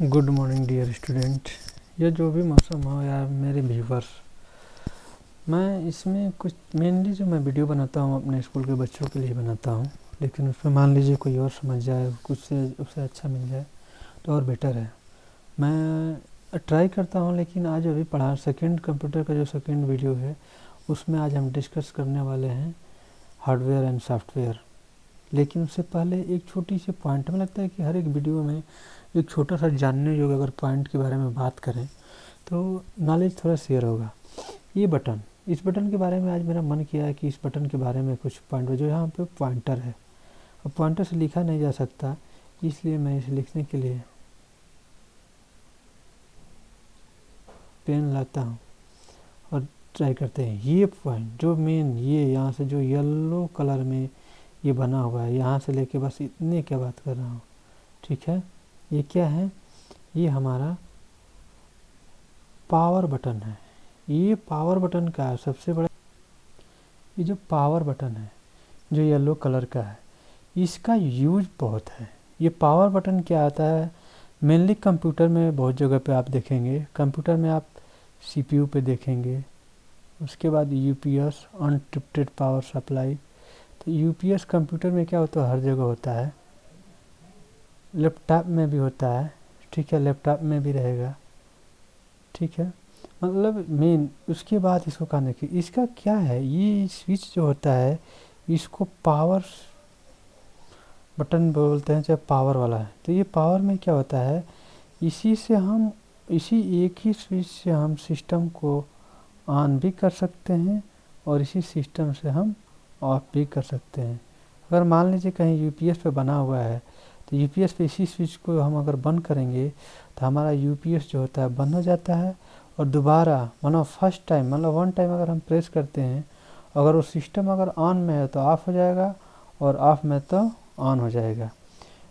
Good morning dear student. यह जो भी मौसम हो या मेरे व्यूवर्स, मैं इसमें कुछ मेनली जो मैं वीडियो बनाता हूँ अपने स्कूल के बच्चों के लिए बनाता हूँ, लेकिन उसमें मान लीजिए कोई और समझ जाए, कुछ से उससे अच्छा मिल जाए तो और बेटर है। मैं ट्राई करता हूँ, लेकिन आज अभी पढ़ा सेकंड कंप्यूटर का जो सेकंड वीडियो है उसमें आज हम डिस्कस करने वाले हैं हार्डवेयर एंड सॉफ्टवेयर। लेकिन उससे पहले एक छोटी सी पॉइंट, हमें लगता है कि हर एक वीडियो में एक छोटा सा जानने योग्य अगर पॉइंट के बारे में बात करें तो नॉलेज थोड़ा शेयर होगा। ये बटन, इस बटन के बारे में आज मेरा मन किया है कि इस बटन के बारे में कुछ पॉइंट, जो यहाँ पे पॉइंटर है, अब पॉइंटर से लिखा नहीं जा सकता, इसलिए मैं इसे लिखने के लिए पेन लाता हूँ और ट्राई करते हैं। ये पॉइंट जो मेन, ये यहाँ से जो येलो कलर में ये बना हुआ है, यहाँ से लेके बस इतने क्या बात कर रहा हूँ, ठीक है। ये क्या है? ये हमारा पावर बटन है। ये पावर बटन का है सबसे बड़ा, ये जो पावर बटन है जो येलो कलर का है, इसका यूज बहुत है। ये पावर बटन क्या आता है, मेनली कंप्यूटर में बहुत जगह पे आप देखेंगे। कंप्यूटर में आप सीपीयू पे देखेंगे, उसके बाद यूपीएस, अनट्रिप्टेड पावर सप्लाई। तो यूपीएस कंप्यूटर में क्या होता है, हर जगह होता है, लैपटॉप में भी होता है, ठीक है, लैपटॉप में भी रहेगा, ठीक है, मतलब मेन। उसके बाद इसको कहा देखिए, इसका क्या है, ये स्विच जो होता है इसको पावर बटन बोलते हैं, चाहे पावर वाला है। तो ये पावर में क्या होता है, इसी से हम, इसी एक ही स्विच से हम सिस्टम को ऑन भी कर सकते हैं और इसी सिस्टम से हम ऑफ भी कर सकते हैं। अगर मान लीजिए कहीं यूपीएस पे बना हुआ है तो यूपीएस पे इसी स्विच को हम अगर बंद करेंगे तो हमारा यूपीएस जो होता है बंद हो जाता है, और दोबारा मतलब फर्स्ट टाइम, मतलब वन टाइम अगर हम प्रेस करते हैं, अगर वो सिस्टम अगर ऑन में है तो ऑफ हो जाएगा और ऑफ में तो ऑन हो जाएगा।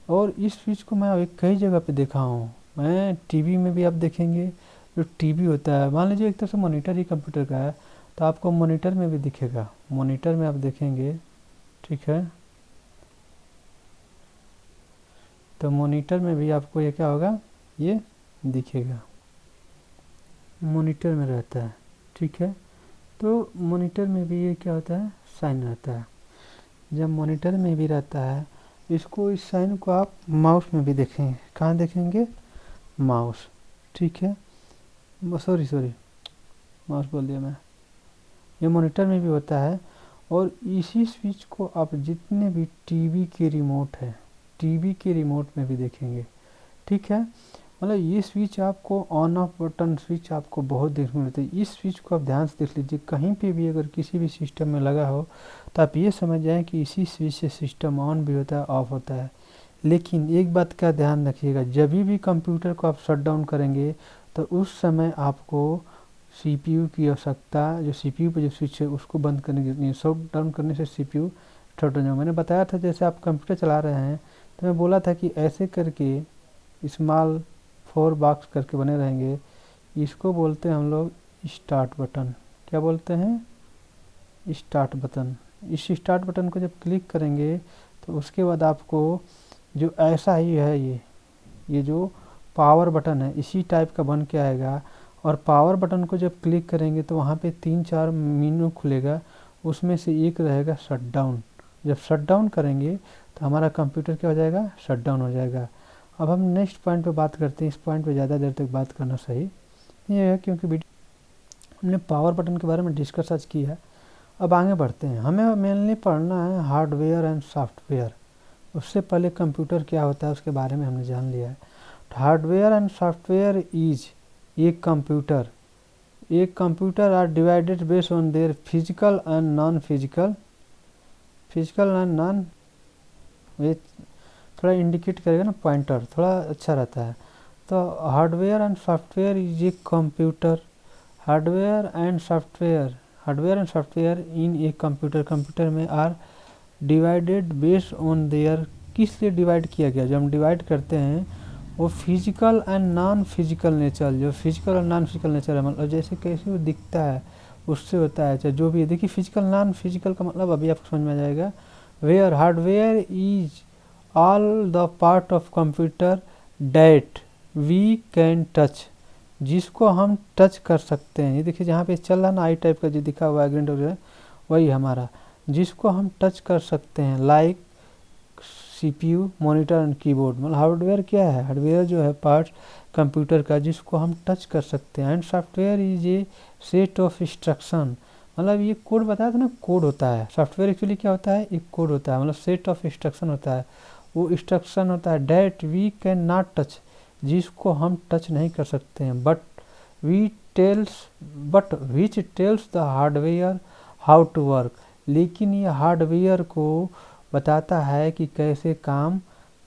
और इस स्विच को मैं कई जगह पे देखा हूँ, मैं टीवी में भी आप देखेंगे। जो टीवी होता है, मान लीजिए एक तरह से मॉनिटर ही कंप्यूटर का है, तो आपको मॉनिटर में भी दिखेगा, मॉनिटर में आप देखेंगे, ठीक है। तो मॉनिटर में भी आपको ये क्या होगा, ये दिखेगा, मॉनिटर में रहता है, ठीक है। तो मॉनिटर में भी ये क्या होता है, साइन रहता है। जब मॉनिटर में भी रहता है, इसको, इस साइन को आप माउस में भी देखेंगे। कहाँ देखेंगे? माउस, ठीक है, सॉरी माउस बोल दिया मैं। ये मॉनिटर में भी होता है। और इसी स्विच को आप जितने भी टीवी के रिमोट है, टीवी के रिमोट में भी देखेंगे, ठीक है। मतलब ये स्विच आपको ऑन ऑफ बटन स्विच आपको बहुत देखने को मिलता है। इस स्विच को आप ध्यान से देख लीजिए, कहीं पे भी अगर किसी भी सिस्टम में लगा हो तो आप ये समझ जाएं कि इसी स्विच से सिस्टम ऑन भी होता है, ऑफ होता है। लेकिन एक बात का ध्यान रखिएगा, जब भी कंप्यूटर को आप शट डाउन करेंगे तो उस समय आपको सीपीयू की आवश्यकता, जो सीपीयू पे जो स्विच है उसको बंद करने की नहीं, शट डाउन करने से सीपीयू शट हो जाएगा। मैंने बताया था जैसे आप कंप्यूटर चला रहे हैं तो मैं बोला था कि ऐसे करके स्मॉल 4 बॉक्स करके बने रहेंगे, इसको बोलते हैं हम लोग स्टार्ट बटन। क्या बोलते हैं? Start button. इस स्टार्ट बटन को जब क्लिक करेंगे तो उसके बाद आपको जो ऐसा ही है, ये जो पावर बटन है इसी टाइप का बन के आएगा। और पावर बटन को जब क्लिक करेंगे तो वहाँ पे 3-4 मेनू खुलेगा, उसमें से एक रहेगा शट डाउन। जब शट डाउन करेंगे तो हमारा कंप्यूटर क्या हो जाएगा, शट डाउन हो जाएगा। अब हम नेक्स्ट पॉइंट पे बात करते हैं। इस पॉइंट पे ज़्यादा देर तक बात करना सही ये है, क्योंकि हमने पावर बटन के बारे में डिस्कस आज किया है। अब आगे बढ़ते हैं, हमें मेनली पढ़ना है हार्डवेयर एंड सॉफ्टवेयर। उससे पहले कंप्यूटर क्या होता है उसके बारे में हमने जान लिया है। हार्डवेयर एंड सॉफ्टवेयर इज एक computer are divided based on their physical and non physical, ये थोड़ा इंडिकेट करेगा ना पॉइंटर, थोड़ा अच्छा रहता है। तो hardware and software is a computer, hardware and software in a computer में are divided based on their, किस लिए डिवाइड किया गया, जो हम डिवाइड करते हैं वो physical and non physical nature, जो फिजिकल और नॉन फिजिकल नेचर है, मतलब जैसे कैसे वो दिखता है उससे होता है, चाहे जो भी है। देखिए फिजिकल नॉन फिजिकल का मतलब अभी आपको समझ में आ जाएगा। Hardware is all the part of computer that we can touch, जिसको हम टच कर सकते हैं। ये देखिए जहाँ पे चल रहा ना आई टाइप का जो दिखा हुआ है ग्रीन टाइप, वही हमारा, जिसको हम टच कर सकते हैं। Like CPU, monitor and keyboard. मतलब हार्डवेयर क्या है, हार्डवेयर जो है पार्ट्स कंप्यूटर का जिसको हम टच कर सकते हैं। And software is A set of instruction, मतलब ये कोड बताया था ना, कोड होता है। सॉफ्टवेयर एक्चुअली क्या होता है, एक कोड होता है, मतलब सेट ऑफ इंस्ट्रक्शन होता है। वो इंस्ट्रक्शन होता है that we can not touch, जिसको हम टच नहीं कर सकते हैं। But which tells the hardware how to work, लेकिन ये हार्डवेयर को बताता है कि कैसे काम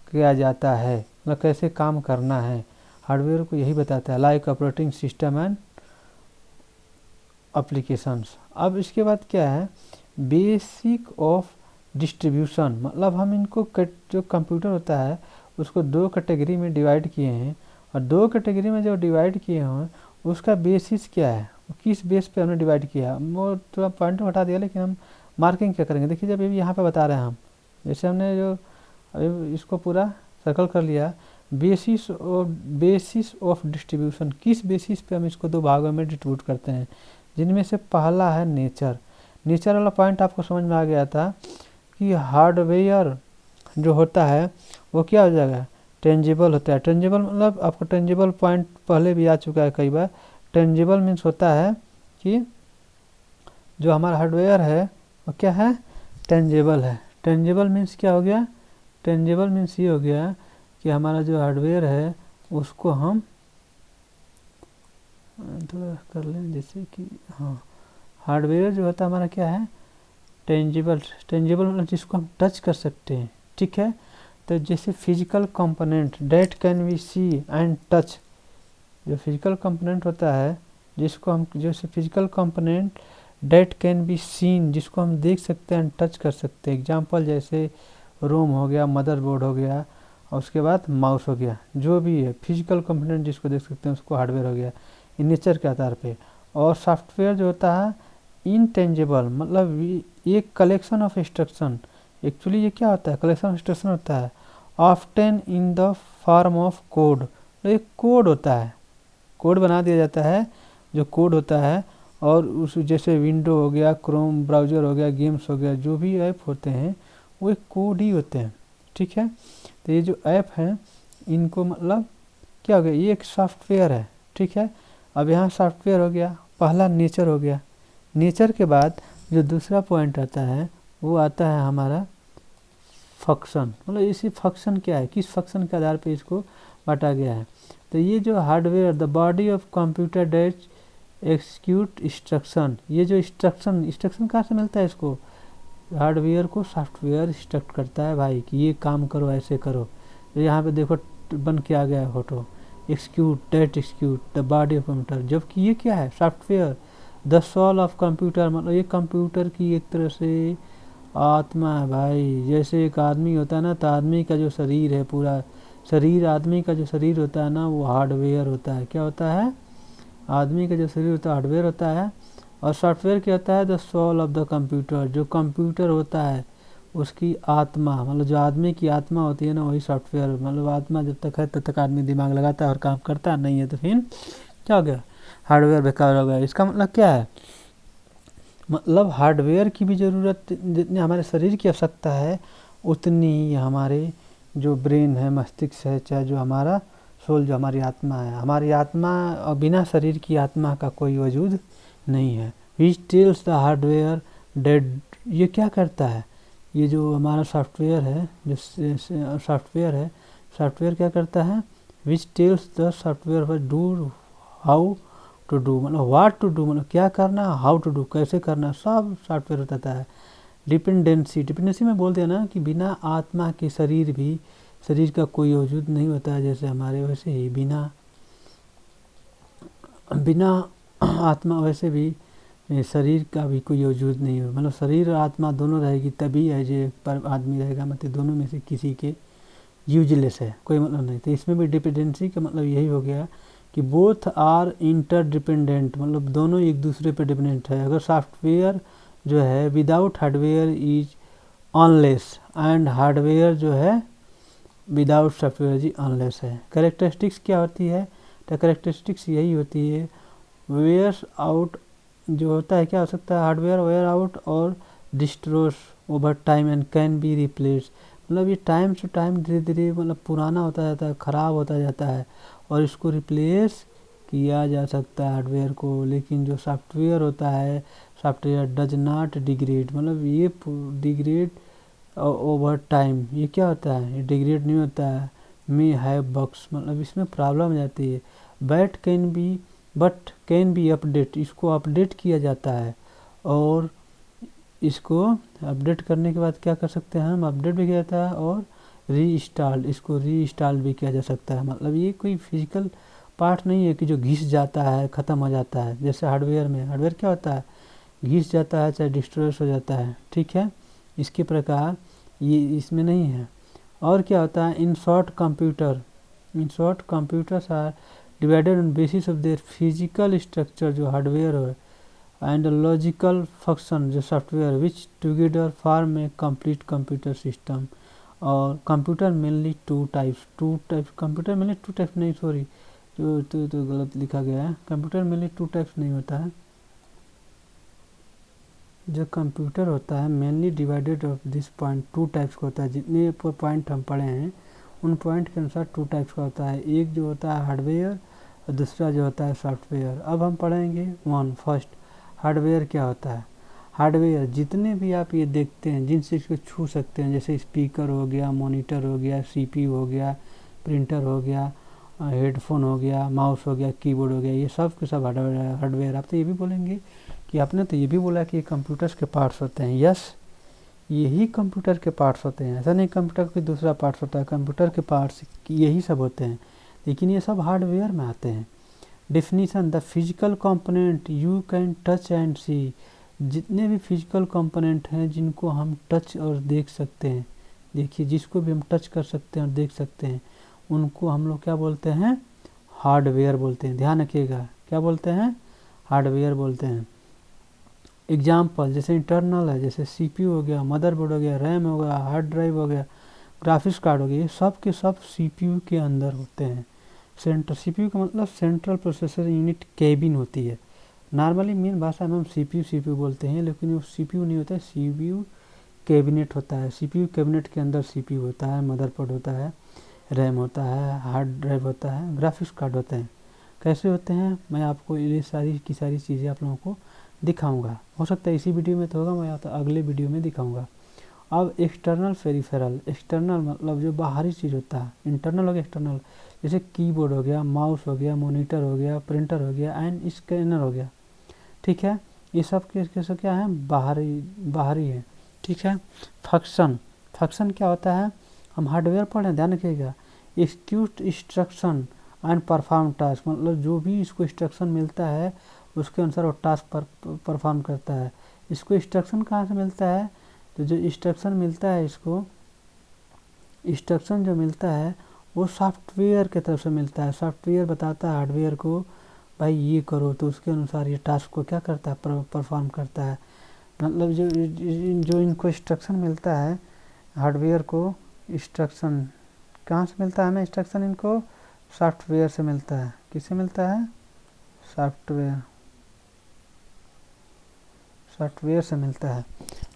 किया जाता है, मतलब कैसे काम करना है। हार्डवेयर को यही बताता है, like operating system and applications. अब इसके बाद क्या है, बेसिक ऑफ डिस्ट्रीब्यूशन, मतलब हम इनको जो कंप्यूटर होता है उसको दो कैटेगरी में डिवाइड किए हैं, और दो कैटेगरी में जो डिवाइड किए हैं उसका बेसिस क्या है, किस बेस पे हमने डिवाइड किया। वो थोड़ा पॉइंट हटा दिया, लेकिन हम मार्किंग क्या करेंगे, देखिए जब ये यहाँ पे बता रहे हैं हम, जैसे हमने जो अभी इसको पूरा सर्कल कर लिया, बेसिस ऑफ डिस्ट्रीब्यूशन, किस बेसिस पे हम इसको दो भागों में डिस्ट्रीब्यूट करते हैं, जिनमें से पहला है नेचर। नेचर वाला पॉइंट आपको समझ में आ गया था कि हार्डवेयर जो होता है वो क्या हो जाएगा, टेंजिबल होता है। टेंजिबल मतलब आपको टेंजिबल पॉइंट पहले भी आ चुका है कई बार। टेंजिबल मीन्स होता है कि जो हमारा हार्डवेयर है वो क्या है, टेंजिबल है। टेंजिबल मीन्स क्या हो गया, टेंजिबल मीन्स ये हो गया कि हमारा जो हार्डवेयर है उसको हम थोड़ा कर लें, जैसे कि हाँ, हार्डवेयर जो होता है हमारा क्या है, टेंजिबल। टेंजिबल मतलब जिसको हम टच कर सकते हैं, ठीक है। तो जैसे physical component that can we see and touch, जो फिजिकल कंपोनेंट होता है जिसको हम, जैसे physical component that can be seen, जिसको हम देख सकते हैं, टच कर सकते हैं। एग्जांपल जैसे रोम हो गया, मदरबोर्ड हो गया, और उसके बाद माउस हो गया, जो भी है फिजिकल कंपोनेंट जिसको देख सकते हैं उसको हार्डवेयर हो गया, इन नेचर के आधार पे। और सॉफ्टवेयर जो होता है इनटेंजिबल, मतलब एक कलेक्शन ऑफ इंस्ट्रक्शन। एक्चुअली ये क्या होता है, कलेक्शन ऑफ इंस्ट्रक्शन होता है, often in the form of code. एक कोड होता है, कोड बना दिया जाता है, जो कोड होता है, और उस जैसे विंडो हो गया, क्रोम ब्राउज़र हो गया, गेम्स हो गया, जो भी ऐप होते हैं वो एक कोड ही होते हैं, ठीक है। तो ये जो ऐप हैं इनको मतलब क्या हो गया, ये एक सॉफ्टवेयर है, ठीक है। अब यहाँ सॉफ्टवेयर हो गया, पहला नेचर हो गया। नेचर के बाद जो दूसरा पॉइंट आता है वो आता है हमारा फंक्शन, मतलब इसी फंक्शन क्या है, किस फंक्शन के आधार पे इसको बांटा गया है। तो ये जो hardware, the body of computer that execute instruction, ये जो इंस्ट्रक्शन कहाँ से मिलता है इसको, हार्डवेयर को सॉफ्टवेयर इंस्ट्रक्ट करता है भाई कि ये काम करो, ऐसे करो। तो यहाँ पे देखो बन के आ गया है photo, execute that execute the body of computer, जबकि ये क्या है, software. The soul of computer, मतलब ये कंप्यूटर की एक तरह से आत्मा है भाई। जैसे एक आदमी होता है ना, तो आदमी का जो शरीर है, पूरा शरीर, आदमी का जो शरीर होता है ना वो हार्डवेयर होता है। क्या होता है, आदमी का जो शरीर होता है हार्डवेयर होता है। और सॉफ्टवेयर क्या होता है, the soul of the computer, जो कंप्यूटर होता है उसकी आत्मा, मतलब जो आदमी की आत्मा होती है ना वही सॉफ्टवेयर। मतलब आत्मा जब तक है तब तक आदमी दिमाग लगाता है और काम करता है, नहीं है तो फिर क्या हो गया, हार्डवेयर बेकार हो गया। इसका मतलब क्या है, मतलब हार्डवेयर की भी ज़रूरत, जितनी हमारे शरीर की आवश्यकता है उतनी ही हमारे जो ब्रेन है, मस्तिष्क है, चाहे जो हमारा सोल, जो हमारी आत्मा है, हमारी आत्मा और बिना शरीर की आत्मा का कोई वजूद नहीं है। Which tells the hardware dead, ये क्या करता है, ये जो हमारा सॉफ्टवेयर है, जो सॉफ्टवेयर है, सॉफ्टवेयर क्या करता है, which tells the software do how to do, मतलब व्हाट टू डू, मतलब क्या करना, हाउ टू डू कैसे करना, सब सॉफ्टवेयर बताता है। डिपेंडेंसी में बोलते हैं ना कि बिना आत्मा के शरीर का कोई वजूद नहीं होता है, जैसे हमारे, वैसे ही बिना आत्मा वैसे भी शरीर का भी कोई वजूद नहीं हो, मतलब शरीर और आत्मा दोनों रहेगी तभी है जो पर आदमी रहेगा, मतलब दोनों में से किसी के यूजलेस है, कोई मतलब नहीं। तो इसमें भी डिपेंडेंसी का मतलब यही हो गया कि बोथ आर इंटरडिपेंडेंट, मतलब दोनों एक दूसरे पर डिपेंडेंट है। अगर सॉफ्टवेयर जो है without hardware is Wanless, and hardware जो है विदाउट सॉफ्टवेयर जी अनलेस है। कैरेक्टरिस्टिक्स क्या होती है, तो कैरेक्टरिस्टिक्स यही होती है, वेयर्स आउट जो होता है क्या हो सकता है, हार्डवेयर वेयर आउट और distros over time and can be replace, मतलब ये टाइम टू टाइम धीरे धीरे मतलब पुराना होता जाता है, ख़राब होता जाता है और इसको रिप्लेस किया जा सकता है हार्डवेयर को। लेकिन जो सॉफ्टवेयर होता है, सॉफ्टवेयर डज नॉट डिग्रेड, मतलब ये डिग्रेड ओवर टाइम, ये क्या होता है, ये डिग्रेड नहीं होता है। मे हैव बग्स, मतलब इसमें प्रॉब्लम हो जाती है। बट कैन बी अपडेट, इसको अपडेट किया जाता है और इसको अपडेट करने के बाद क्या कर सकते हैं हम, अपडेट भी किया जाता है और रीइंस्टॉल, इसको रीइंस्टॉल भी किया जा सकता है। मतलब ये कोई फिजिकल पार्ट नहीं है कि जो घिस जाता है ख़त्म हो जाता है। जैसे हार्डवेयर में, हार्डवेयर क्या होता है, घिस जाता है चाहे डिस्ट्रॉय हो जाता है, ठीक है। इसके प्रकार ये इसमें नहीं है। और क्या होता है, in short computers are divided on basis of their physical structure जो हार्डवेयर हो एंड लॉजिकल फंक्शन जो software which together form a complete computer system. और computer mainly two types computer mainly two types नहीं, sorry तो गलत लिखा गया है, कंप्यूटर मेनली टू टाइप्स नहीं होता है। जो कंप्यूटर होता है mainly divided of this point, two types का होता है। जितने पॉइंट हम पढ़े हैं उन पॉइंट के अनुसार टू टाइप्स का होता है। एक जो होता है हार्डवेयर और दूसरा जो होता है सॉफ्टवेयर। अब हम पढ़ेंगे फर्स्ट हार्डवेयर क्या होता है। हार्डवेयर जितने भी आप ये देखते हैं जिनसे इसको छू सकते हैं, जैसे स्पीकर हो गया, मॉनिटर हो गया, सीपीयू हो गया, प्रिंटर हो गया, हेडफोन हो गया, माउस हो गया, कीबोर्ड हो गया, ये सब के सब हार्डवेयर। आप तो ये भी बोलेंगे कि आपने तो ये भी बोला कि कंप्यूटर्स के पार्ट्स होते हैं। यस, यही कंप्यूटर के पार्ट्स होते हैं, ऐसा नहीं कंप्यूटर कोई दूसरा पार्ट्स होता है, कंप्यूटर के पार्ट्स यही सब होते हैं, लेकिन ये सब हार्डवेयर में आते हैं। Definition, the physical component you can touch and see, जितने भी फिजिकल कंपोनेंट हैं जिनको हम टच और देख सकते हैं, देखिए जिसको भी हम टच कर सकते हैं और देख सकते हैं उनको हम लोग क्या बोलते हैं, हार्डवेयर बोलते हैं। ध्यान रखिएगा, क्या बोलते हैं, हार्डवेयर बोलते हैं। एग्जाम्पल जैसे इंटरनल है, जैसे सीपीयू हो गया, मदरबोर्ड हो गया, रैम हो गया, हार्ड ड्राइव हो गया, ग्राफिक्स कार्ड हो गया, ये सब के सब सीपीयू के अंदर होते हैं। सीपीयू का मतलब सेंट्रल प्रोसेसर यूनिट केबिन होती है। नॉर्मली मेन भाषा में हम सीपीयू बोलते हैं, लेकिन वो सीपीयू नहीं होता है, सीपीयू कैबिनेट होता है। सीपीयू कैबिनेट के अंदर सीपीयू होता है, मदरबोर्ड होता है, रैम होता है, हार्ड ड्राइव होता है, ग्राफिक्स कार्ड होते हैं। कैसे होते हैं मैं आपको ये सारी की सारी चीज़ें आप लोगों को दिखाऊंगा। हो सकता है इसी वीडियो में तो होगा, मैं तो अगले वीडियो में दिखाऊंगा। अब एक्सटर्नल पेरिफेरल, एक्सटर्नल मतलब जो बाहरी चीज़ होता है, इंटरनल हो गया एक्सटर्नल, जैसे कीबोर्ड हो गया, माउस हो गया, मॉनिटर हो गया, प्रिंटर हो गया एंड स्कैनर हो गया, ठीक है। ये सब कैसे क्या है, बाहरी है, ठीक है। फंक्शन क्या होता है, हम हार्डवेयर पढ़ रहे हैं, ध्यान रखिएगा। Execute instruction and perform task, मतलब जो भी इसको इंस्ट्रक्शन मिलता है उसके अनुसार वो टास्क परफॉर्म करता है। इसको इंस्ट्रक्शन कहाँ से मिलता है, तो जो इंस्ट्रक्शन मिलता है इसको, इंस्ट्रक्शन जो मिलता है वो सॉफ्टवेयर की तरफ से मिलता है। सॉफ्टवेयर बताता है हार्डवेयर को भाई ये करो, तो उसके अनुसार ये टास्क को क्या करता है, परफॉर्म करता है। मतलब जो इनको इंस्ट्रक्शन मिलता है हार्डवेयर को, इंस्ट्रक्शन कहाँ से मिलता है हमें, इंस्ट्रक्शन इनको सॉफ्टवेयर से मिलता है। किससे मिलता है, सॉफ्टवेयर से मिलता है।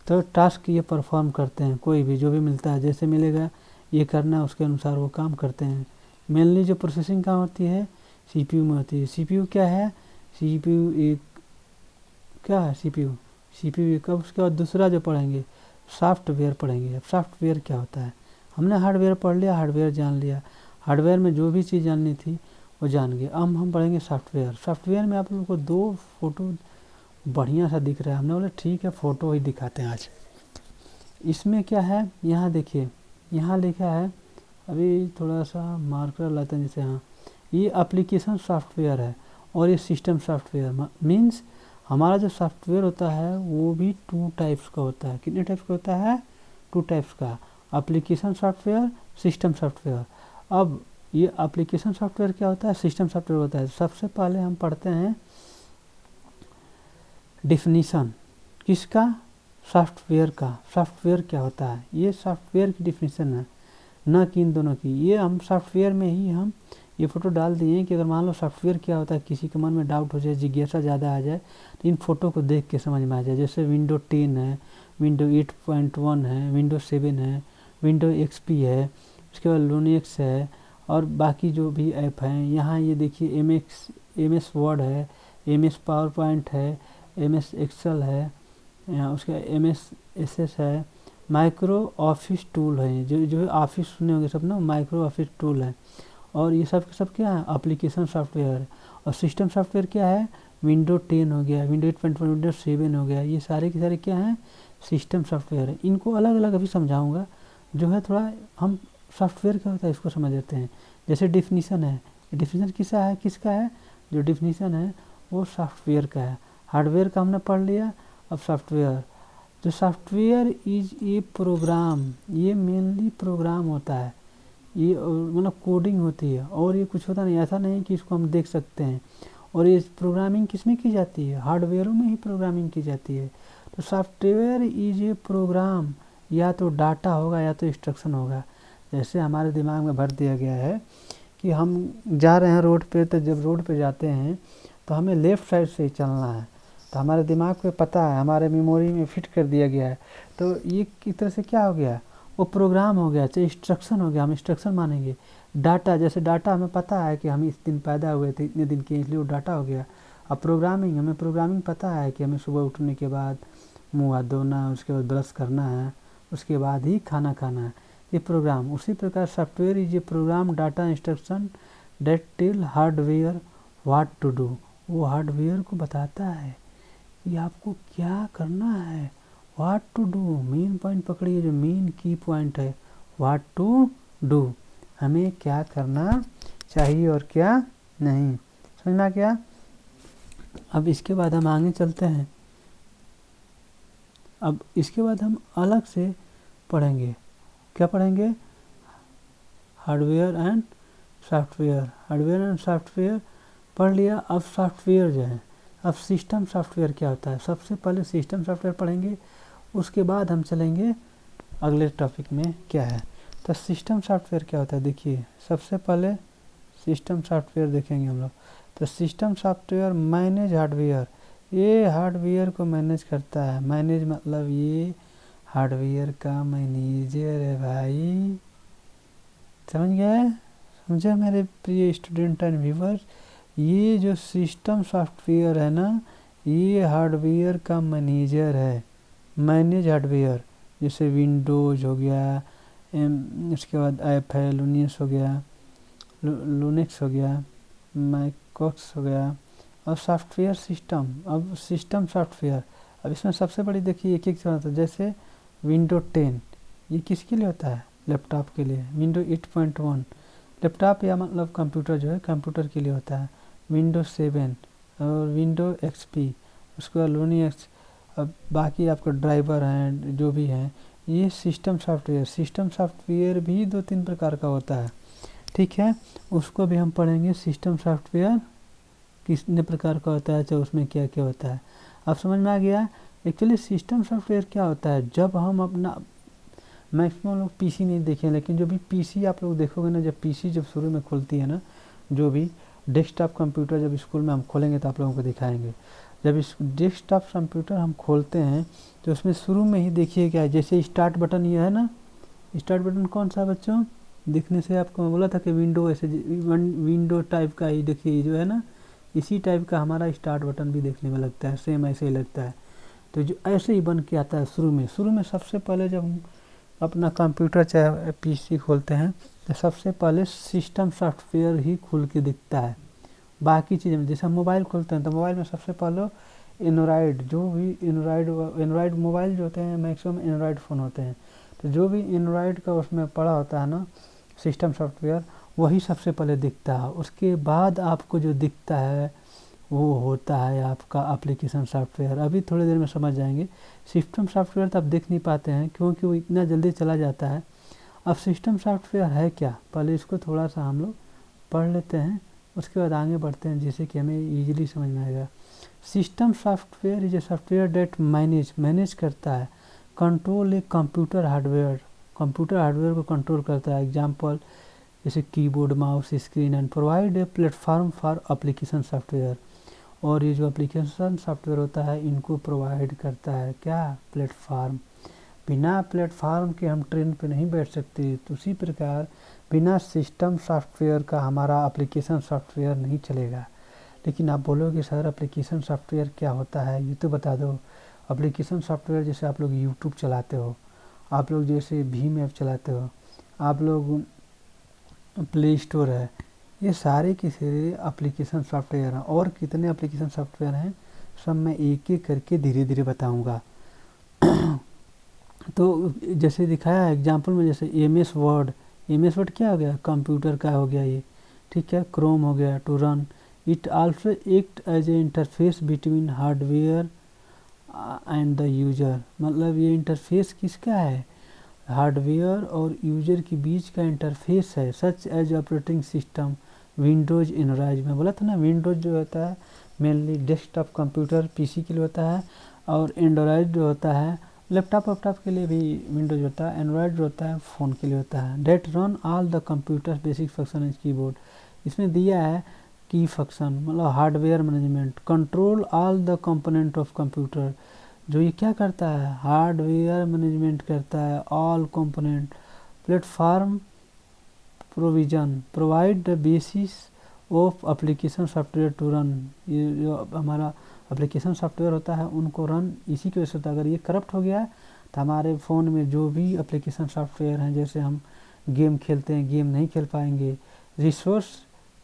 तो टास्क ये परफॉर्म करते हैं, कोई भी जो भी मिलता है जैसे मिलेगा ये करना, उसके अनुसार वो काम करते हैं। मेनली जो प्रोसेसिंग काम होती है सीपीयू में होती है। सीपीयू क्या है, सीपीयू एक क्या है, सीपीयू एक। अब उसके बाद दूसरा जो पढ़ेंगे सॉफ्टवेयर पढ़ेंगे। अब सॉफ्टवेयर क्या होता है, हमने हार्डवेयर पढ़ लिया, हार्डवेयर जान लिया, हार्डवेयर में जो भी चीज़ जाननी थी वो जान गए। अब हम पढ़ेंगे सॉफ्टवेयर। सॉफ्टवेयर में आप लोगों को दो फोटो बढ़िया सा दिख रहा है, हमने बोला ठीक है फ़ोटो ही दिखाते हैं आज। इसमें क्या है, यहाँ देखिए, यहाँ लिखा है, अभी थोड़ा सा मार्कर लाते हैं, जैसे हाँ ये एप्लीकेशन सॉफ्टवेयर है और ये सिस्टम सॉफ्टवेयर। मीन्स हमारा जो सॉफ्टवेयर होता है वो भी टू टाइप्स का होता है। कितने टाइप्स का होता है, टू टाइप्स का, एप्लीकेशन सॉफ्टवेयर, सिस्टम सॉफ्टवेयर। अब ये एप्लीकेशन सॉफ्टवेयर क्या होता है, सिस्टम सॉफ्टवेयर होता है। सबसे पहले हम पढ़ते हैं डिफिनीशन किसका, सॉफ्टवेयर का। सॉफ्टवेयर क्या होता है, ये सॉफ्टवेयर की डिफिनीशन है। न कि इन दोनों की। ये हम सॉफ्टवेयर में ही हम ये फ़ोटो डाल दिए कि अगर मान लो सॉफ्टवेयर क्या होता है, किसी के मन में डाउट हो जाए, जिज्ञासा ज़्यादा आ जाए, तो इन फ़ोटो को देख के समझ में आ जाए। जैसे विंडो 10 है, विंडो 8.1 है, विंडो 7 है, विंडो XP है, उसके बाद लूनेक्स है, और बाकी जो भी ऐप हैं। यहाँ ये देखिए MS वर्ड है, MS पावर पॉइंट है, MS एक्सेल है, यहाँ उसका MS SS है, माइक्रो ऑफिस टूल है, जो ऑफिस सुने होंगे सब ना, माइक्रो ऑफिस टूल है। और ये सब क्या है, एप्लीकेशन सॉफ्टवेयर है। और सिस्टम सॉफ्टवेयर क्या है, विंडो 10 हो गया, विंडो 8.1, विंडो 7 हो गया, ये सारे के सारे क्या हैं, सिस्टम सॉफ्टवेयर है। इनको अलग अलग अभी समझाऊंगा, जो है थोड़ा हम सॉफ्टवेयर क्या होता है इसको समझ लेते हैं। जैसे डिफिनीसन है, डिफिनीसन किसका है, जो डिफिनीसन है वो सॉफ्टवेयर का है। हार्डवेयर का हमने पढ़ लिया, अब सॉफ्टवेयर। जो सॉफ्टवेयर इज ए प्रोग्राम, ये मेनली प्रोग्राम होता है, ये मतलब कोडिंग होती है, और ये कुछ होता नहीं, ऐसा नहीं कि इसको हम देख सकते हैं। और ये प्रोग्रामिंग किस में की जाती है, हार्डवेयरों में ही प्रोग्रामिंग की जाती है। तो सॉफ्टवेयर इज ए प्रोग्राम, या तो डाटा होगा या तो इंस्ट्रक्शन होगा। जैसे हमारे दिमाग में भर दिया गया है कि हम जा रहे हैं रोड पे, तो जब रोड पे जाते हैं तो हमें लेफ़्ट साइड से ही चलना है, तो हमारे दिमाग पे पता है, हमारे मेमोरी में फिट कर दिया गया है। तो ये एक तरह से क्या हो गया, वो प्रोग्राम हो गया, चाहे इंस्ट्रक्शन हो गया, हम इंस्ट्रक्शन मानेंगे। डाटा, जैसे डाटा हमें पता है कि हम इस दिन पैदा हुए थे, इतने दिन के, इसलिए वो डाटा हो गया। अब प्रोग्रामिंग, हमें प्रोग्रामिंग पता है कि हमें सुबह उठने के बाद मुँह हाथ धोना, उसके बाद ब्रश करना है, उसके बाद ही खाना खाना है, ये प्रोग्राम। उसी प्रकार software is a program data instruction that tell hardware what to do, वो हार्डवेयर को बताता है कि आपको क्या करना है। What to do, main point पकड़िए, जो मेन की पॉइंट है, व्हाट टू डू, हमें क्या करना चाहिए और क्या नहीं, समझना क्या। अब इसके बाद हम आगे चलते हैं। अब इसके बाद हम अलग से पढ़ेंगे, क्या पढ़ेंगे, hardware and software. Hardware and software पढ़ लिया। अब सॉफ्टवेयर जो है, अब सिस्टम सॉफ्टवेयर क्या होता है, सबसे पहले सिस्टम सॉफ्टवेयर पढ़ेंगे, उसके बाद हम चलेंगे अगले टॉपिक में क्या है। तो सिस्टम सॉफ्टवेयर क्या होता है, देखिए सबसे पहले सिस्टम सॉफ्टवेयर देखेंगे हम लोग। तो सिस्टम सॉफ्टवेयर मैनेज हार्डवेयर, ये हार्डवेयर को मैनेज करता है। मैनेज मतलब ये हार्डवेयर का मैनेजर है भाई, समझ गए, समझे मेरे प्रिय स्टूडेंट एंड व्यूवर्स। ये जो सिस्टम सॉफ्टवेयर है ना, ये हार्डवेयर का मैनेजर है। मैनेज हार्डवेयर, जैसे विंडोज हो गया, उसके बाद ऐप है, लूनेक्स हो गया, लूनेक्स हो गया, माइक्रोस हो गया, और सॉफ्टवेयर सिस्टम। अब सिस्टम सॉफ्टवेयर, अब इसमें सबसे बड़ी देखिए एक एक होता है। जैसे विंडो 10, ये किसके लिए होता है, लैपटॉप के लिए। विंडो 8.1 लैपटॉप या मतलब कंप्यूटर जो है, कंप्यूटर के लिए होता है। विंडो 7 और विंडो XP, उसके बाद लूनेक्स। अब बाकी आपको ड्राइवर हैं जो भी हैं, ये सिस्टम सॉफ्टवेयर। सिस्टम सॉफ्टवेयर भी 2-3 प्रकार का होता है, ठीक है, उसको भी हम पढ़ेंगे। सिस्टम सॉफ्टवेयर कितने प्रकार का होता है, चाहे उसमें क्या क्या होता है, अब समझ में आ गया। एक्चुअली सिस्टम सॉफ्टवेयर क्या होता है, जब हम अपना, मैक्सिमम लोग PC नहीं देखें, लेकिन जो भी PC आप लोग देखोगे ना, जब PC जब शुरू में खुलती है ना, जो भी डेस्कटॉप कंप्यूटर जब स्कूल में हम खोलेंगे तो आप लोगों को दिखाएंगे। जब इस डेस्कटॉप कंप्यूटर हम खोलते हैं तो उसमें शुरू में ही देखिए क्या है, जैसे स्टार्ट बटन ये है ना, स्टार्ट बटन कौन सा बच्चों, दिखने से आपको मैं बोला था कि विंडो ऐसे विंडो टाइप का ही देखिए जो है ना, इसी टाइप का हमारा स्टार्ट बटन भी देखने में लगता है, सेम ऐसे ही लगता है। तो जो ऐसे ही बन के आता है शुरू में सबसे पहले जब हम अपना कंप्यूटर चाहे PC खोलते हैं तो सबसे पहले सिस्टम सॉफ्टवेयर ही खुल के दिखता है। बाकी चीज़ें में, जैसे हम मोबाइल खोलते हैं तो मोबाइल में सबसे पहले एंड्रॉयड, जो भी एंड्रॉयड मोबाइल जो होते हैं मैक्सिमम एंड्रॉयड फ़ोन होते हैं, तो जो भी एंड्रॉयड का उसमें पड़ा होता है ना सिस्टम सॉफ्टवेयर, वही सबसे पहले दिखता है। उसके बाद आपको जो दिखता है वो होता है आपका एप्लीकेशन सॉफ्टवेयर। अभी थोड़ी देर में समझ जाएंगे। सिस्टम सॉफ्टवेयर तो आप देख नहीं पाते हैं क्योंकि वो इतना जल्दी चला जाता है। अब सिस्टम सॉफ्टवेयर है क्या, पहले इसको थोड़ा सा हम लोग पढ़ लेते हैं, उसके बाद आगे बढ़ते हैं, जिससे कि हमें ईजिली समझ में आएगा। System software is a software that manage करता है, control a computer hardware, computer hardware को कंट्रोल करता है। एग्जाम्पल जैसे keyboard, mouse, screen and provide a platform for application software. और ये जो एप्लीकेशन सॉफ्टवेयर होता है इनको प्रोवाइड करता है क्या, प्लेटफॉर्म। बिना प्लेटफॉर्म के हम ट्रेन पे नहीं बैठ सकते। तो उसी प्रकार बिना सिस्टम सॉफ्टवेयर का हमारा एप्लीकेशन सॉफ्टवेयर नहीं चलेगा। लेकिन आप बोलोगे सर एप्लीकेशन सॉफ्टवेयर क्या होता है, ये तो बता दो। एप्लीकेशन सॉफ्टवेयर जैसे आप लोग यूट्यूब चलाते हो, आप लोग जैसे भीम ऐप चलाते हो, आप लोग प्ले स्टोर है, ये सारे के सारे एप्लीकेशन सॉफ्टवेयर हैं। और कितने एप्लीकेशन सॉफ्टवेयर हैं सब मैं एक एक करके धीरे धीरे बताऊंगा। तो जैसे दिखाया है एग्जाम्पल में, जैसे एमएस वर्ड, एमएस वर्ड क्या हो गया, कंप्यूटर का हो गया ये, ठीक है। क्रोम हो गया to run, it also act as a interface between hardware and the user. मतलब ये इंटरफेस किसका है, हार्डवेयर और यूजर के बीच का इंटरफेस है। Such as operating system, Windows, Android. मैं बोला था ना विंडोज जो होता है मेनली डेस्कटॉप कंप्यूटर पीसी के लिए होता है, और एंड्रॉयड जो होता है लैपटॉप के लिए भी विंडोज होता है, एंड्रॉयड जो होता है फ़ोन के लिए होता है। That run all the computer basic function as keyboard. इसमें दिया है की फंक्शन, मतलब hardware management, control all the component of computer. जो ये क्या करता है, हार्डवेयर मैनेजमेंट करता है all component. Platform provision, provide the basis of application software to run. ये जो हमारा एप्लीकेशन सॉफ्टवेयर होता है उनको रन इसी की वजह से होता है। अगर ये करप्ट हो गया है तो हमारे फ़ोन में जो भी एप्लीकेशन सॉफ्टवेयर हैं, जैसे हम गेम खेलते हैं, गेम नहीं खेल पाएंगे। Resource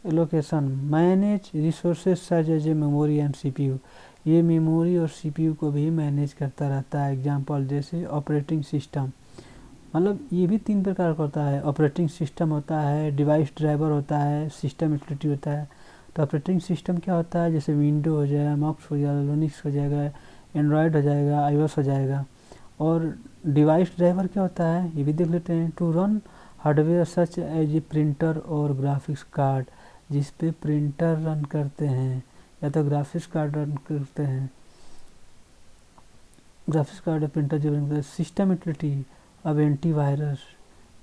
allocation, manage resources such as a memory and CPU. ये मेमोरी और सीपीयू को भी मैनेज करता रहता है। एग्जांपल जैसे ऑपरेटिंग सिस्टम, मतलब ये भी 3 प्रकार का होता है। ऑपरेटिंग सिस्टम होता है, डिवाइस ड्राइवर होता है, सिस्टम यूटिलिटी होता है। तो ऑपरेटिंग सिस्टम क्या होता है, जैसे विंडो हो जाएगा, मॉक्स हो जाएगा, लिनक्स हो जाएगा, एंड्रॉयड हो जाएगा, आईओएस हो जाएगा। और डिवाइस ड्राइवर क्या होता है ये भी देख लेते हैं। To run hardware such as a printer और ग्राफिक्स कार्ड, जिस पे प्रिंटर रन करते हैं या तो ग्राफिक्स कार्ड रन करते हैं, ग्राफिक्स कार्ड या प्रिंटर जो रन करते हैं। सिस्टम यूटिलिटी, अब एंटीवायरस,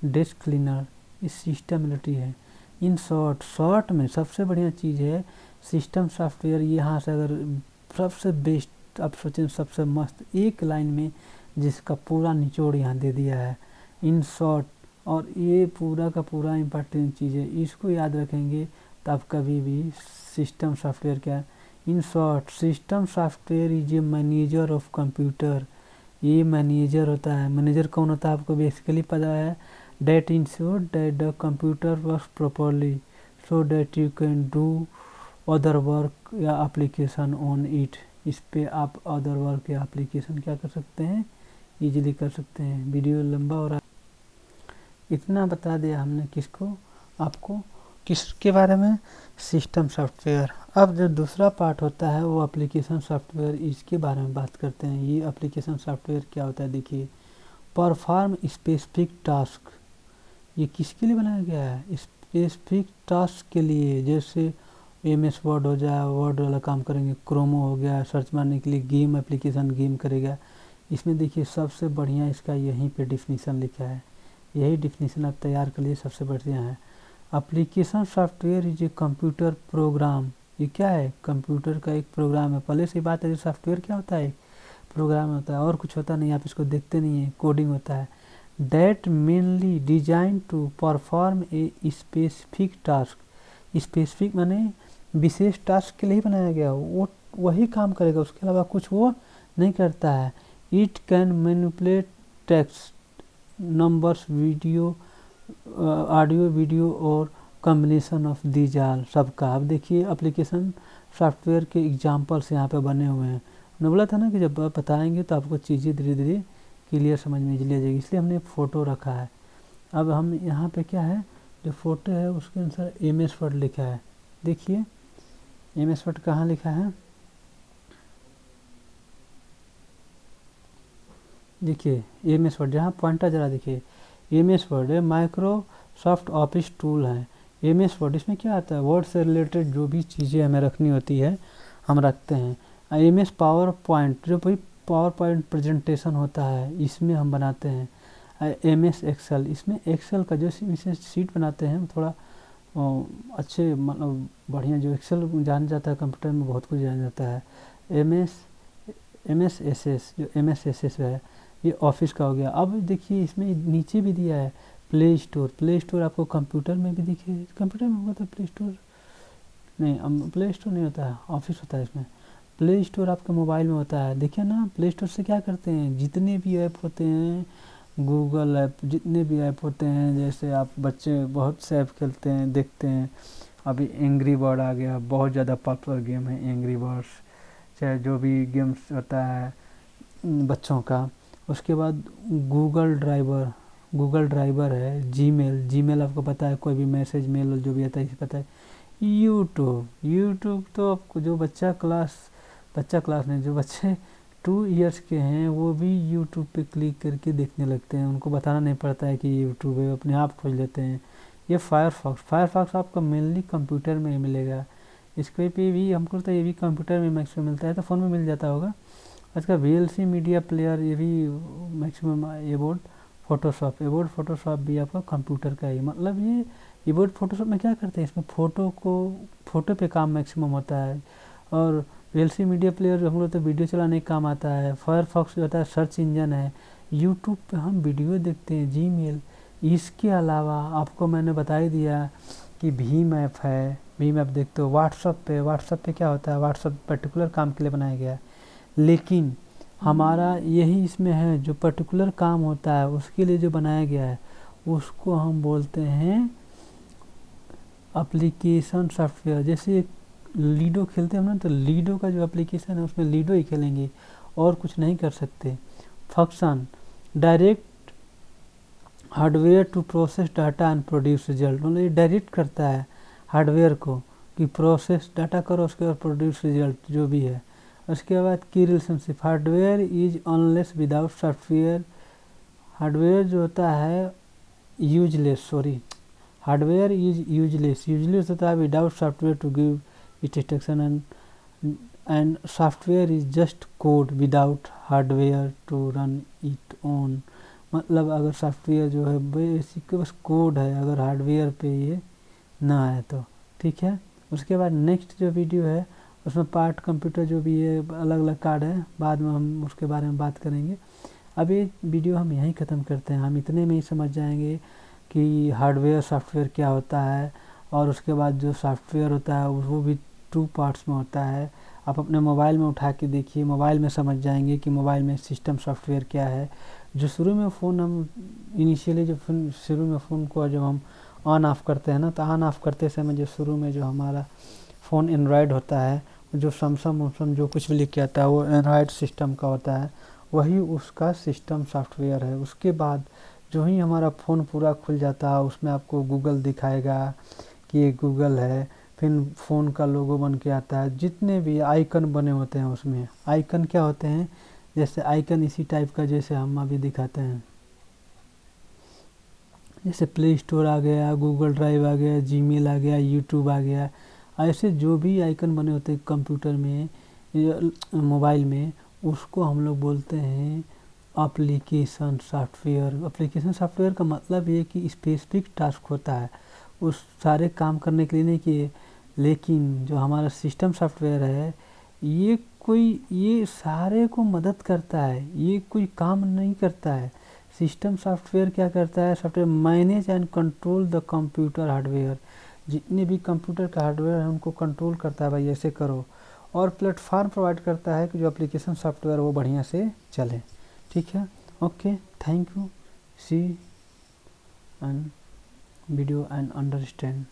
डेस्क क्लीनर, इस सिस्टम यूटिलिटी है। इन शॉर्ट में सबसे बढ़िया चीज़ है सिस्टम सॉफ्टवेयर। यहाँ से अगर सबसे बेस्ट आप सोचें, सबसे मस्त एक लाइन में जिसका पूरा निचोड़ यहाँ दे दिया है, इन शॉर्ट। और ये पूरा का पूरा इम्पोर्टेंट चीज़ है, इसको याद रखेंगे तो आप कभी भी सिस्टम सॉफ्टवेयर क्या, in short system software is a manager of computer. ये मैनेजर होता है। मैनेजर कौन होता है आपको बेसिकली पता है, that ensure that the computer work properly so that you can do other work या एप्लीकेशन ऑन इट। इस पे आप अदर वर्क या एप्लीकेशन क्या कर सकते हैं, इजीली कर सकते हैं। वीडियो लंबा हो रहा है, इतना बता दिया हमने किसको, आपको, किसके बारे में, सिस्टम सॉफ्टवेयर। अब जो दूसरा पार्ट होता है वो एप्लीकेशन सॉफ्टवेयर, इसके बारे में बात करते हैं। ये एप्लीकेशन सॉफ्टवेयर क्या होता है, देखिए। परफॉर्म स्पेसिफिक टास्क, ये किसके लिए बनाया गया है, स्पेसिफिक टास्क के लिए। जैसे एमएस वर्ड हो जाए, वर्ड वाला काम करेंगे। क्रोमो हो गया, सर्च मारने के लिए। गेम एप्लीकेशन, गेम करेगा। इसमें देखिए सबसे बढ़िया इसका यहीं पे डिफिनीसन लिखा है, यही डिफिनीसन आप तैयार कर लिए, सबसे बढ़िया है। Application software is a computer program. ये क्या है, कंप्यूटर का एक प्रोग्राम है। पहले से बात है, सॉफ्टवेयर क्या होता है, प्रोग्राम होता है और कुछ होता नहीं, आप इसको देखते नहीं है, कोडिंग होता है। That mainly design to perform a specific task. Specific माने विशेष टास्क के लिए ही बनाया गया, वो वही काम करेगा, उसके अलावा कुछ वो नहीं करता है। It can manipulate text, numbers, video, audio, video और कम्बिनेशन ऑफ दीज आल, सबका। अब देखिए एप्लीकेशन सॉफ्टवेयर के एग्जांपल्स यहाँ पे बने हुए हैं। मैंने बोला था ना कि जब आप बताएंगे तो आपको चीज़ें धीरे धीरे क्लियर समझ में इजली आ जाएगी, इसलिए हमने फ़ोटो रखा है। अब हम यहाँ पे क्या है, जो फ़ोटो है उसके अनुसार एमएस वर्ड लिखा है। देखिए एमएस वर्ड कहाँ लिखा है, देखिए एमएस वर्ड, जहाँ पॉइंटर जरा देखिए, एमएस वर्ड है, माइक्रोसॉफ्ट ऑफिस टूल है। एमएस वर्ड इसमें क्या आता है, वर्ड से रिलेटेड जो भी चीज़ें हमें रखनी होती है हम रखते हैं। एमएस पावर पॉइंट, जो भाई पावर पॉइंट प्रेजेंटेशन होता है इसमें हम बनाते हैं। MS एक्सेल, इसमें एक्सेल का जो विशेष शीट बनाते हैं थोड़ा अच्छे मतलब बढ़िया, जो एक्सेल जान जाता है कंप्यूटर में बहुत कुछ जान जाता है। MS SS, जो MS SS है ये ऑफिस का हो गया। अब देखिए इसमें नीचे भी दिया है प्ले स्टोर। प्ले स्टोर आपको कंप्यूटर में भी दिखे, कंप्यूटर में होगा तो प्ले स्टोर नहीं, प्ले स्टोर नहीं होता है, ऑफिस होता है इसमें। प्ले स्टोर आपके मोबाइल में होता है, देखिए ना। प्ले स्टोर से क्या करते हैं, जितने भी ऐप होते हैं, गूगल ऐप, जितने भी ऐप होते हैं, जैसे आप बच्चे बहुत से ऐप खेलते हैं, देखते हैं। अभी एंग्री बर्ड आ गया, बहुत ज़्यादा पॉपुलर गेम है एंग्री बर्ड्स, चाहे जो भी गेम्स होता है बच्चों का। उसके बाद गूगल ड्राइवर है। जीमेल आपको पता है, कोई भी मैसेज मेल जो भी आता है इसे पता है। यूट्यूब तो आपको जो बच्चा क्लास नहीं, जो बच्चे 2 इयर्स के हैं वो भी यूट्यूब पे क्लिक करके देखने लगते हैं, उनको बताना नहीं पड़ता है कि यूट्यूब है, अपने आप खोज लेते हैं। ये फायरफॉक्स आपको मेनली कंप्यूटर में ही मिलेगा। इसके पे भी हमको लगता है ये भी कंप्यूटर में मैक्सिमम मिलता है, तो फ़ोन में मिल जाता होगा। इसका VLC मीडिया प्लेयर, ये भी मैक्सिमम। एबोर्ड फोटोशॉप भी आपका कंप्यूटर का ही, मतलब ये एबोर्ड फोटोशॉप में क्या करते हैं, इसमें फ़ोटो पे काम मैक्सिमम होता है। और VLC मीडिया प्लेयर हम लोग तो वीडियो चलाने का काम आता है। फायरफॉक्स जो होता है सर्च इंजन है, यूट्यूब पे हम वीडियो देखते हैं। जीमेल, इसके अलावा आपको मैंने बता ही दिया कि भीम ऐप है, भीम ऐप देखते हो। व्हाट्सअप पे क्या होता है, व्हाट्सअप पर्टिकुलर काम के लिए बनाया गया है, लेकिन हमारा यही इसमें है, जो पर्टिकुलर काम होता है उसके लिए जो बनाया गया है उसको हम बोलते हैं एप्लीकेशन सॉफ्टवेयर। जैसे लीडो खेलते हैं हम ना, तो लीडो का जो एप्लीकेशन है उसमें लीडो ही खेलेंगे और कुछ नहीं कर सकते। Function, direct hardware to process data and produce result, मतलब ये डायरेक्ट करता है हार्डवेयर को कि प्रोसेस डाटा करो, उसके बाद प्रोड्यूस रिजल्ट जो भी है। उसके बाद की relationship, hardware is unless without software, hardware जो होता है हार्डवेयर इज यूजलेस होता है without software to give it instruction, and software is just code without hardware to run it on. मतलब अगर सॉफ्टवेयर जो है बेसिक बस कोड है, अगर हार्डवेयर पे ये ना है तो ठीक है। उसके बाद नेक्स्ट जो वीडियो है उसमें पार्ट कंप्यूटर जो भी है, अलग अलग कार्ड है, बाद में हम उसके बारे में बात करेंगे। अब ये वीडियो हम यहीं ख़त्म करते हैं। हम इतने में ही समझ जाएंगे कि हार्डवेयर सॉफ्टवेयर क्या होता है, और उसके बाद जो सॉफ्टवेयर होता है वो भी 2 पार्ट्स में होता है। आप अपने मोबाइल में उठा के देखिए, मोबाइल में समझ जाएंगे कि मोबाइल में सिस्टम सॉफ्टवेयर क्या है। जो शुरू में फ़ोन हम इनिशियली शुरू में फ़ोन को जब हम ऑन ऑफ़ करते हैं ना, तो ऑन ऑफ़ करते समय जो शुरू में जो हमारा फ़ोन एंड्रॉयड होता है, जो सैमसंग जो कुछ भी लेके आता है वो एंड्रॉयड सिस्टम का होता है, वही उसका सिस्टम सॉफ्टवेयर है। उसके बाद जो ही हमारा फ़ोन पूरा खुल जाता है उसमें आपको गूगल दिखाएगा कि ये गूगल है, फिर फ़ोन का लोगो बन के आता है, जितने भी आइकन बने होते हैं उसमें। आइकन क्या होते हैं, जैसे आइकन इसी टाइप का जैसे हम अभी दिखाते हैं, जैसे प्ले स्टोर आ गया, गूगल ड्राइव आ गया, जीमेल आ गया, यूट्यूब आ गया। ऐसे जो भी आइकन बने होते हैं कंप्यूटर में या मोबाइल में, उसको हम लोग बोलते हैं एप्लीकेशन सॉफ्टवेयर। एप्लीकेशन सॉफ्टवेयर का मतलब ये कि स्पेसिफिक टास्क होता है, उस सारे काम करने के लिए नहीं कि, लेकिन जो हमारा सिस्टम सॉफ्टवेयर है ये सारे को मदद करता है, ये कोई काम नहीं करता है। सिस्टम सॉफ्टवेयर क्या करता है, software manage and control the computer hardware, जितने भी कंप्यूटर का हार्डवेयर है उनको कंट्रोल करता है, भाई ऐसे करो। और प्लेटफॉर्म प्रोवाइड करता है कि जो एप्लीकेशन सॉफ्टवेयर वो बढ़िया से चले। ठीक है, okay, thank you, see and video and understand.